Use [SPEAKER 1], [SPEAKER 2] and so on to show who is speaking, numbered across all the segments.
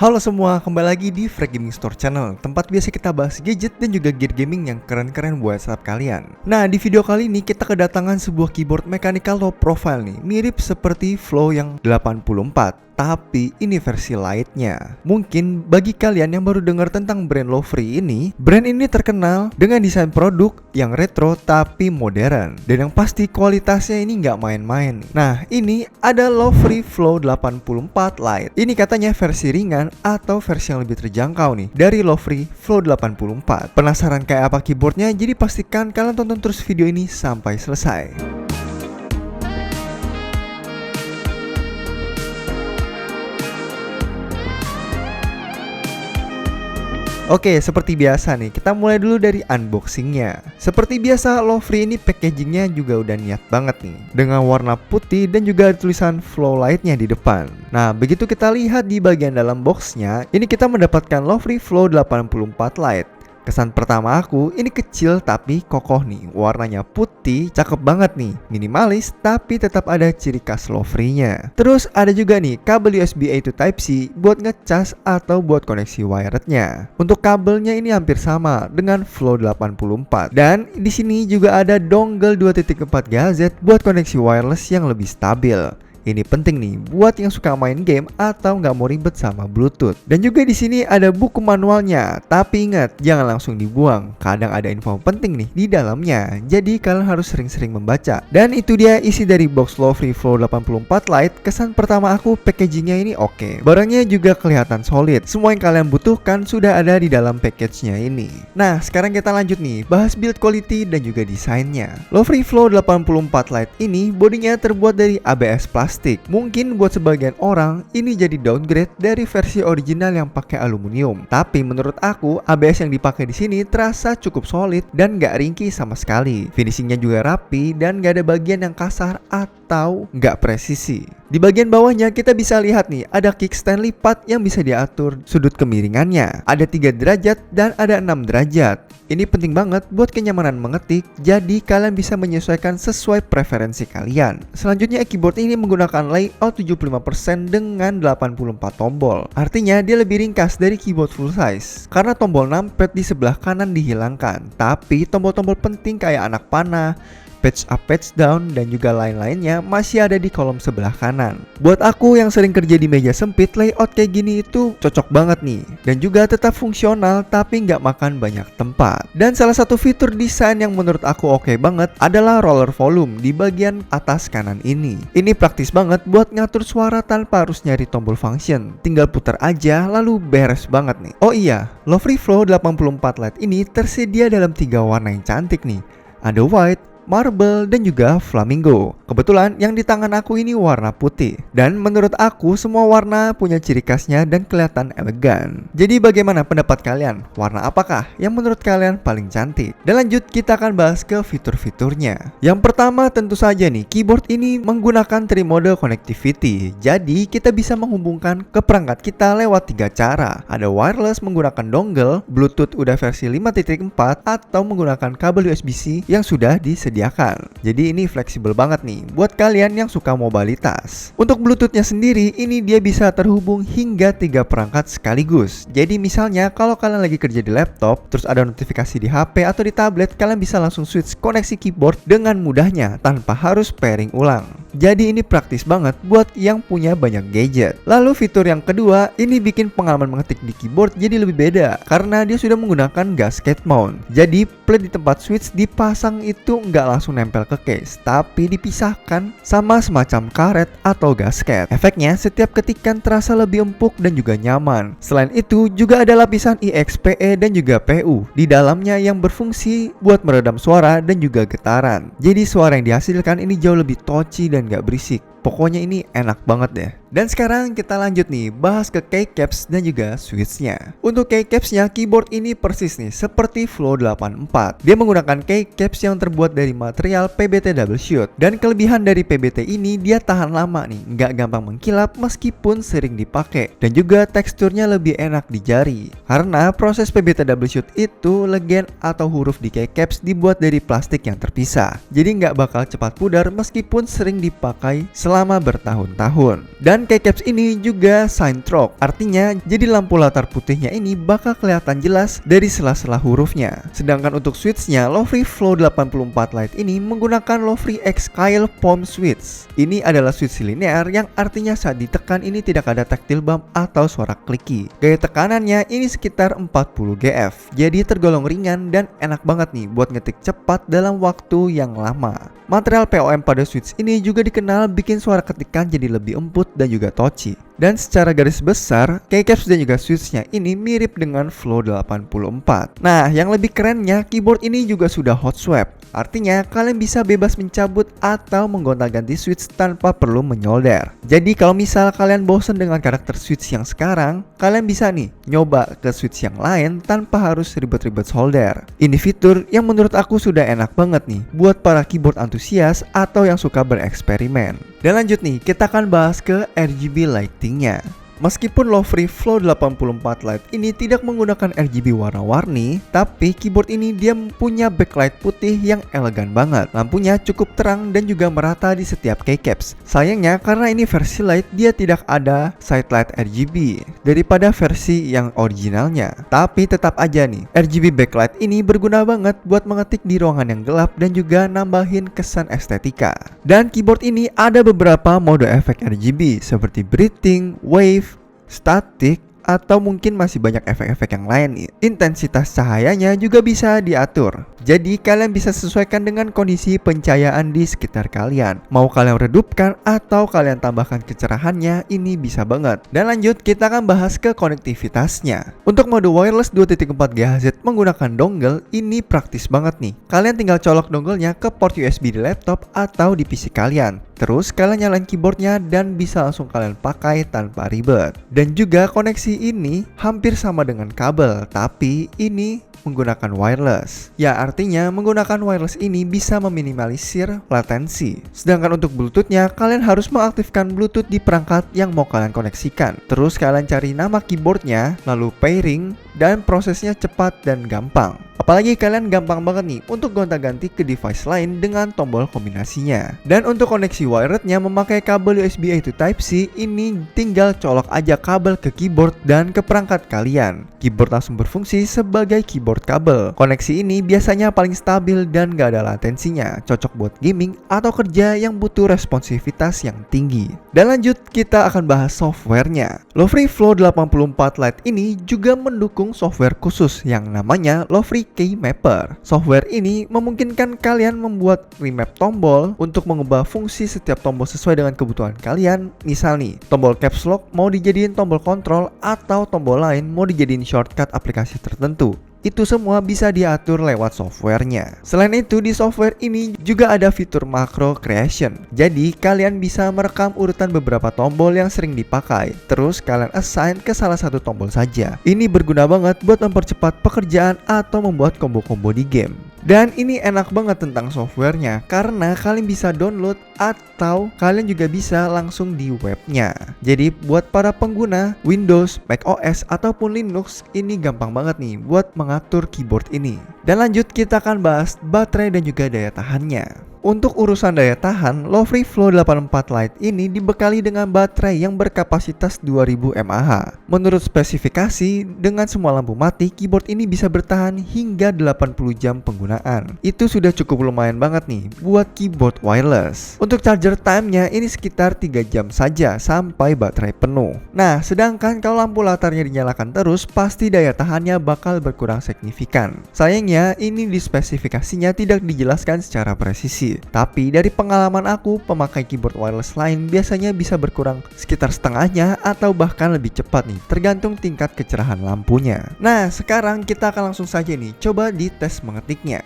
[SPEAKER 1] Halo semua, kembali lagi di Frag Gaming Store Channel, tempat biasa kita bahas gadget dan juga gear gaming yang keren-keren buat saat kalian. Nah, di video kali ini kita kedatangan sebuah keyboard mechanical low profile nih, mirip seperti Flow yang 84. Tapi ini versi lightnya. Mungkin bagi kalian yang baru dengar tentang brand Lowfree ini, brand ini terkenal dengan desain produk yang retro tapi modern. Dan yang pasti kualitasnya ini nggak main-main. Nah, ini ada Lowfree Flow 84 Lite. Ini katanya versi ringan atau versi yang lebih terjangkau nih dari Lowfree Flow 84. Penasaran kayak apa keyboardnya? Jadi pastikan kalian tonton terus video ini sampai selesai. Oke, seperti biasa nih, kita mulai dulu dari unboxingnya. Seperti biasa, Lowfree ini packagingnya juga udah niat banget nih, dengan warna putih dan juga tulisan Flow Lightnya di depan. Nah, begitu kita lihat di bagian dalam boxnya, ini kita mendapatkan Lowfree Flow 84 Lite. Kesan pertama aku, ini kecil tapi kokoh nih. Warnanya putih, cakep banget nih. Minimalis tapi tetap ada ciri khas Lowfree-nya. Terus ada juga nih kabel USB A to Type-C buat ngecas atau buat koneksi wired-nya. Untuk kabelnya ini hampir sama dengan Flow 84. Dan di sini juga ada dongle 2.4 GHz buat koneksi wireless yang lebih stabil. Ini penting nih buat yang suka main game atau nggak mau ribet sama Bluetooth. Dan juga di sini ada buku manualnya. Tapi ingat, jangan langsung dibuang. Kadang ada info penting nih di dalamnya. Jadi kalian harus sering-sering membaca. Dan itu dia isi dari box Lowfree Flow 84 Lite. Kesan pertama aku, packagingnya ini oke. Barangnya juga kelihatan solid. Semua yang kalian butuhkan sudah ada di dalam package-nya ini. Nah, sekarang kita lanjut nih, bahas build quality dan juga desainnya. Lowfree Flow 84 Lite ini bodinya terbuat dari ABS plastik. Mungkin buat sebagian orang ini jadi downgrade dari versi original yang pakai aluminium. Tapi menurut aku ABS yang dipakai di sini terasa cukup solid dan gak ringkih sama sekali. Finishingnya juga rapi dan gak ada bagian yang kasar atau gak presisi. Di bagian bawahnya kita bisa lihat nih, ada kickstand lipat yang bisa diatur sudut kemiringannya. Ada 3 derajat dan ada 6 derajat. Ini penting banget buat kenyamanan mengetik, jadi kalian bisa menyesuaikan sesuai preferensi kalian. Selanjutnya keyboard ini menggunakan layout 75% dengan 84 tombol. Artinya dia lebih ringkas dari keyboard full size. Karena tombol numpad di sebelah kanan dihilangkan, tapi tombol-tombol penting kayak anak panah, patch up, patch down, dan juga lain-lainnya masih ada di kolom sebelah kanan. Buat aku yang sering kerja di meja sempit, layout kayak gini itu cocok banget nih. Dan juga tetap fungsional tapi nggak makan banyak tempat. Dan salah satu fitur desain yang menurut aku oke banget adalah roller volume di bagian atas kanan ini. Ini praktis banget buat ngatur suara tanpa harus nyari tombol function. Tinggal putar aja lalu beres banget nih. Oh iya, Lowfree Flow 84 Lite ini tersedia dalam 3 warna yang cantik nih. Ada white, marble, dan juga flamingo. Kebetulan yang di tangan aku ini warna putih. Dan menurut aku semua warna punya ciri khasnya dan kelihatan elegan. Jadi bagaimana pendapat kalian? Warna apakah yang menurut kalian paling cantik? Dan lanjut kita akan bahas ke fitur-fiturnya. Yang pertama tentu saja nih, keyboard ini menggunakan 3 mode connectivity. Jadi kita bisa menghubungkan ke perangkat kita lewat 3 cara. Ada wireless menggunakan dongle, Bluetooth udah versi 5.4, atau menggunakan kabel USB-C yang sudah disediakan. Jadi ini fleksibel banget nih buat kalian yang suka mobilitas. Untuk Bluetoothnya sendiri, ini dia bisa terhubung hingga 3 perangkat sekaligus. Jadi misalnya kalau kalian lagi kerja di laptop, terus ada notifikasi di HP atau di tablet, kalian bisa langsung switch koneksi keyboard dengan mudahnya tanpa harus pairing ulang. Jadi ini praktis banget buat yang punya banyak gadget. Lalu fitur yang kedua, ini bikin pengalaman mengetik di keyboard jadi lebih beda karena dia sudah menggunakan gasket mount. Jadi plate di tempat switch dipasang itu nggak langsung nempel ke case, tapi dipisahkan sama semacam karet atau gasket. Efeknya setiap ketikan terasa lebih empuk dan juga nyaman. Selain itu juga ada lapisan IXPE dan juga PU di dalamnya yang berfungsi buat meredam suara dan juga getaran. Jadi suara yang dihasilkan ini jauh lebih touchy dan gak berisik. Pokoknya ini enak banget deh. Dan sekarang kita lanjut nih, bahas ke keycaps dan juga switchnya. Untuk keycapsnya, keyboard ini persis nih seperti Flow 84. Dia menggunakan keycaps yang terbuat dari material PBT double shoot. Dan kelebihan dari PBT ini, dia tahan lama nih, nggak gampang mengkilap meskipun sering dipakai. Dan juga teksturnya lebih enak di jari. Karena proses PBT double shoot itu, legen atau huruf di keycaps dibuat dari plastik yang terpisah. Jadi nggak bakal cepat pudar meskipun sering dipakai selama bertahun-tahun. Dan Dan keycaps ini juga Syntrock, artinya jadi lampu latar putihnya ini bakal kelihatan jelas dari sela-sela hurufnya. Sedangkan untuk switchnya, Lovely Flow 84 Lite ini menggunakan Lovely X Kyle Palm Switch. Ini adalah switch linear yang artinya saat ditekan ini tidak ada tactile bump atau suara clicky. Gaya tekanannya ini sekitar 40 GF, jadi tergolong ringan dan enak banget nih buat ngetik cepat dalam waktu yang lama. Material POM pada switch ini juga dikenal bikin suara ketikan jadi lebih empuk dan juga touchy. Dan secara garis besar, keycaps dan juga switchnya ini mirip dengan Flow 84. Nah, yang lebih kerennya, keyboard ini juga sudah hot swap. Artinya, kalian bisa bebas mencabut atau menggonta-ganti switch tanpa perlu menyolder. Jadi kalau misal kalian bosen dengan karakter switch yang sekarang, kalian bisa nih nyoba ke switch yang lain tanpa harus ribet-ribet solder. Ini fitur yang menurut aku sudah enak banget nih buat para keyboard antusias atau yang suka bereksperimen. Dan lanjut nih, kita akan bahas ke RGB lightingnya. Meskipun Lovely Flow 84 Lite ini tidak menggunakan RGB warna-warni, tapi keyboard ini dia punya backlight putih yang elegan banget. Lampunya cukup terang dan juga merata di setiap keycaps. Sayangnya karena ini versi Lite, dia tidak ada side light RGB daripada versi yang originalnya. Tapi tetap aja nih, RGB backlight ini berguna banget buat mengetik di ruangan yang gelap dan juga nambahin kesan estetika. Dan keyboard ini ada beberapa mode efek RGB seperti breathing, wave, static, atau mungkin masih banyak efek-efek yang lain nih. Intensitas cahayanya juga bisa diatur. Jadi kalian bisa sesuaikan dengan kondisi pencahayaan di sekitar kalian. Mau kalian redupkan atau kalian tambahkan kecerahannya, ini bisa banget. Dan lanjut, kita akan bahas ke konektivitasnya. Untuk mode wireless 2.4 GHz menggunakan dongle, ini praktis banget nih. Kalian tinggal colok dongle-nya ke port USB di laptop atau di PC kalian. Terus kalian nyalain keyboardnya dan bisa langsung kalian pakai tanpa ribet. Dan juga koneksi ini hampir sama dengan kabel, tapi ini menggunakan wireless. Ya, artinya menggunakan wireless ini bisa meminimalisir latensi. Sedangkan untuk Bluetooth-nya, kalian harus mengaktifkan Bluetooth di perangkat yang mau kalian koneksikan. Terus kalian cari nama keyboardnya, lalu pairing, dan prosesnya cepat dan gampang. Apalagi kalian gampang banget nih untuk gonta-ganti ke device lain dengan tombol kombinasinya. Dan untuk koneksi wirednya memakai kabel USB A to Type-C, ini tinggal colok aja kabel ke keyboard dan ke perangkat kalian. Keyboard langsung berfungsi sebagai keyboard kabel. Koneksi ini biasanya paling stabil dan gak ada latensinya, cocok buat gaming atau kerja yang butuh responsivitas yang tinggi. Dan lanjut, kita akan bahas softwarenya. Lovely Flow 84 Lite ini juga mendukung software khusus yang namanya Lovely Keymapper. Software ini memungkinkan kalian membuat remap tombol untuk mengubah fungsi setiap tombol sesuai dengan kebutuhan kalian. Misal nih, tombol caps lock mau dijadiin tombol kontrol atau tombol lain mau dijadiin shortcut aplikasi tertentu. Itu semua bisa diatur lewat softwarenya. Selain itu, di software ini juga ada fitur macro creation. Jadi kalian bisa merekam urutan beberapa tombol yang sering dipakai, terus kalian assign ke salah satu tombol saja. Ini berguna banget buat mempercepat pekerjaan atau membuat combo-combo di game. Dan ini enak banget tentang softwarenya, karena kalian bisa download atau kalian juga bisa langsung di webnya. Jadi buat para pengguna Windows, Mac OS ataupun Linux, ini gampang banget nih buat mengatur keyboard ini. Dan lanjut, kita akan bahas baterai dan juga daya tahannya. Untuk urusan daya tahan, Lovely Flow 84 Lite ini dibekali dengan baterai yang berkapasitas 2000 mAh. Menurut spesifikasi, dengan semua lampu mati, keyboard ini bisa bertahan hingga 80 jam penggunaan. Itu sudah cukup lumayan banget nih buat keyboard wireless. Untuk charger time-nya ini sekitar 3 jam saja sampai baterai penuh. Nah, sedangkan kalau lampu latarnya dinyalakan terus, pasti daya tahannya bakal berkurang signifikan. Sayangnya, ini di spesifikasinya tidak dijelaskan secara presisi. Tapi dari pengalaman aku, pemakai keyboard wireless lain biasanya bisa berkurang sekitar setengahnya atau bahkan lebih cepat nih, tergantung tingkat kecerahan lampunya. Nah, sekarang kita akan langsung saja nih coba dites mengetiknya.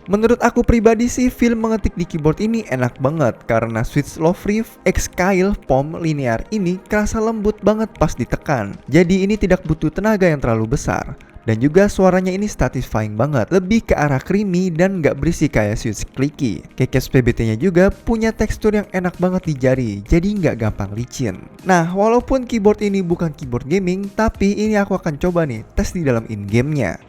[SPEAKER 1] Menurut aku pribadi sih, feel mengetik di keyboard ini enak banget karena switch Lovely X Kyle Palm Linear ini kerasa lembut banget pas ditekan. Jadi ini tidak butuh tenaga yang terlalu besar. Dan juga suaranya ini satisfying banget, lebih ke arah creamy dan gak berisik kayak switch clicky. Keycase PBT nya juga punya tekstur yang enak banget di jari, jadi gak gampang licin. Nah, walaupun keyboard ini bukan keyboard gaming, tapi ini aku akan coba nih tes di dalam in-game-nya.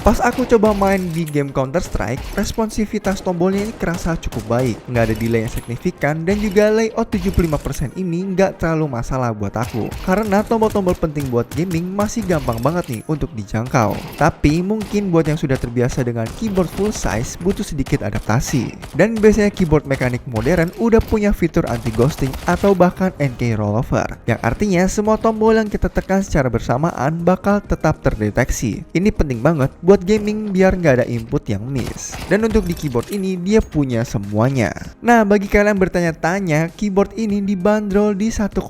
[SPEAKER 1] Pas aku coba main di game Counter Strike, responsivitas tombolnya ini kerasa cukup baik, nggak ada delay yang signifikan, dan juga layout 75% ini nggak terlalu masalah buat aku, karena tombol-tombol penting buat gaming masih gampang banget nih untuk dijangkau. Tapi mungkin buat yang sudah terbiasa dengan keyboard full size butuh sedikit adaptasi. Dan biasanya keyboard mekanik modern udah punya fitur anti ghosting atau bahkan NK rollover, yang artinya semua tombol yang kita tekan secara bersamaan bakal tetap terdeteksi. Ini penting banget buat gaming biar nggak ada input yang miss. Dan untuk di keyboard ini dia punya semuanya. Nah, bagi kalian bertanya-tanya, keyboard ini dibanderol di 1,7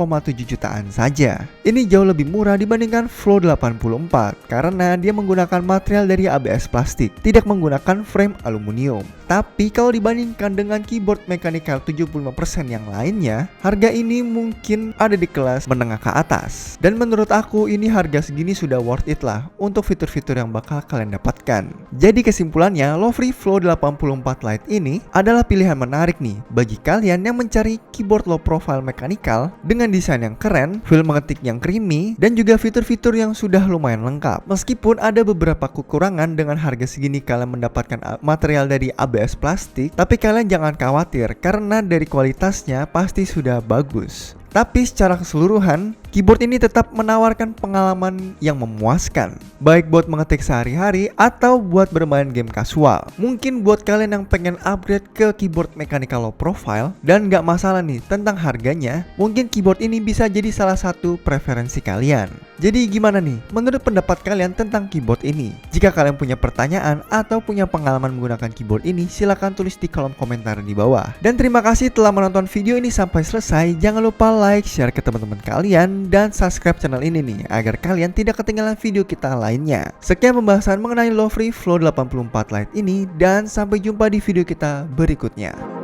[SPEAKER 1] jutaan saja. Ini jauh lebih murah dibandingkan Flow 84 karena dia menggunakan material dari ABS plastik, tidak menggunakan frame aluminium. Tapi kalau dibandingkan dengan keyboard mechanical 75% yang lainnya, harga ini mungkin ada di kelas menengah ke atas. Dan menurut aku ini harga segini sudah worth it lah untuk fitur-fitur yang bakal kalian dapatkan. Jadi kesimpulannya, Lovely Flow 84 Lite ini adalah pilihan menarik nih bagi kalian yang mencari keyboard low profile mechanical dengan desain yang keren, feel mengetik yang creamy, dan juga fitur-fitur yang sudah lumayan lengkap. Meskipun ada beberapa kekurangan dengan harga segini kalian mendapatkan material dari ABS plastik, tapi kalian jangan khawatir karena dari kualitasnya pasti sudah bagus. Tapi secara keseluruhan, keyboard ini tetap menawarkan pengalaman yang memuaskan, baik buat mengetik sehari-hari atau buat bermain game kasual. Mungkin buat kalian yang pengen upgrade ke keyboard mechanical low profile dan gak masalah nih tentang harganya, mungkin keyboard ini bisa jadi salah satu preferensi kalian. Jadi gimana nih menurut pendapat kalian tentang keyboard ini? Jika kalian punya pertanyaan atau punya pengalaman menggunakan keyboard ini, silahkan tulis di kolom komentar di bawah. Dan terima kasih telah menonton video ini sampai selesai. Jangan lupa like, share ke teman-teman kalian, dan subscribe channel ini nih agar kalian tidak ketinggalan video kita lainnya. Sekian pembahasan mengenai Lovely Flow 84 Lite ini, dan sampai jumpa di video kita berikutnya.